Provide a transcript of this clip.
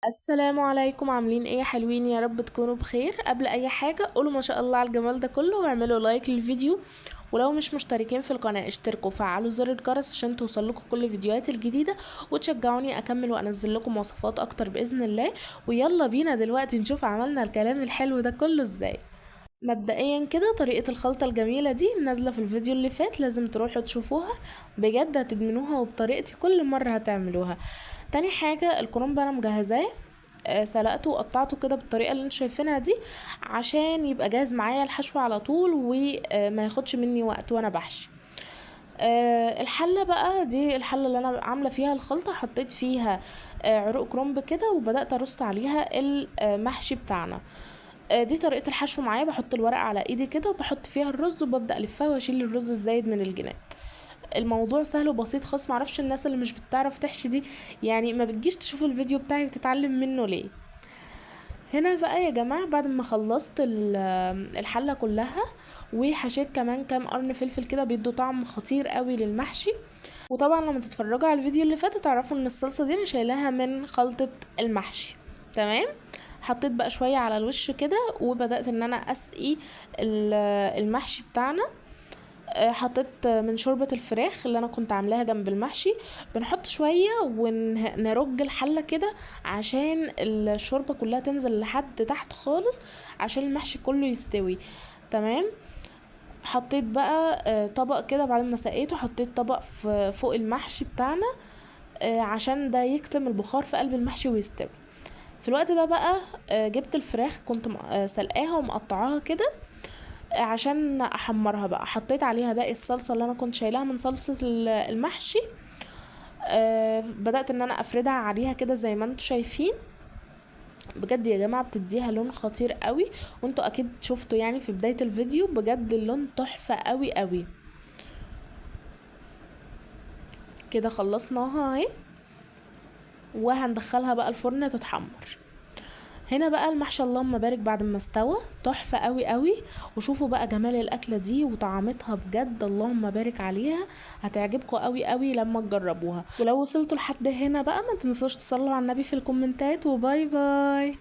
السلام عليكم، عاملين ايه يا حلوين؟ يا رب تكونوا بخير. قبل اي حاجة قولوا ما شاء الله على الجمال ده كله واعملوا لايك للفيديو، ولو مش مشتركين في القناة اشتركوا وفعلوا زر الجرس عشان توصلكوا كل فيديوهاتي الجديدة وتشجعوني اكمل وانزل لكم وصفات اكتر باذن الله. ويلا بينا دلوقتي نشوف عملنا الكلام الحلو ده كله ازاي. مبدئيا كده طريقة الخلطة الجميلة دي نازلة في الفيديو اللي فات، لازم تروحوا تشوفوها، بجد هتدمنوها وبطريقتي كل مرة هتعملوها. تاني حاجة الكرنب انا مجهزاه، سلقته وقطعته كده بالطريقه اللي انتوا شايفينها دي عشان يبقى جاهز معايا الحشو على طول وما ياخدش مني وقت وانا بحشي. الحله بقى دي الحله اللي انا عامله فيها الخلطه، حطيت فيها عروق كرنب كده وبدات ارص عليها المحشي بتاعنا. دي طريقه الحشو معايا، بحط الورق على ايدي كده وبحط فيها الرز وببدا الفها واشيل الرز الزايد من الجناب. الموضوع سهل وبسيط خالص، معرفش الناس اللي مش بتعرف تحشي دي يعني ما بتجيش تشوف الفيديو بتاعي وتتعلم منه ليه. هنا بقى يا جماعة بعد ما خلصت الحلة كلها وحشيت كمان كام قرن فلفل كده بيدوا طعم خطير قوي للمحشي. وطبعا لما تتفرجوا على الفيديو اللي فات تعرفوا ان الصلصة دي انا شايلاها من خلطة المحشي. تمام. حطيت بقى شوية على الوش كده وبدأت ان انا اسقي المحشي بتاعنا. حطيت من شوربة الفراخ اللي انا كنت عاملاها جنب المحشي، بنحط شوية ونرج الحلة كده عشان الشوربة كلها تنزل لحد تحت خالص عشان المحشي كله يستوي. تمام. حطيت بقى طبق كده بعد ما سقيته، حطيت طبق فوق المحشي بتاعنا عشان ده يكتم البخار في قلب المحشي ويستوي. في الوقت ده بقى جبت الفراخ كنت سلقاها ومقطعاها كده عشان احمرها بقى، حطيت عليها باقي الصلصة اللي انا كنت شايلاها من صلصة المحشي. بدأت ان انا افردها عليها كده زي ما انتوا شايفين. بجد يا جماعة بتديها لون خطير قوي، وانتوا اكيد شفتوا يعني في بداية الفيديو، بجد اللون تحفة قوي قوي. كده خلصناها اهي، وهندخلها بقى الفرن تتحمر. هنا بقى المحشي اللهم بارك بعد ما استوى تحفة قوي قوي. وشوفوا بقى جمال الاكلة دي وطعمتها، بجد اللهم بارك عليها، هتعجبكم قوي قوي لما تجربوها. ولو وصلتوا لحد هنا بقى ما تنسوش تصلوا على النبي في الكومنتات، وباي باي.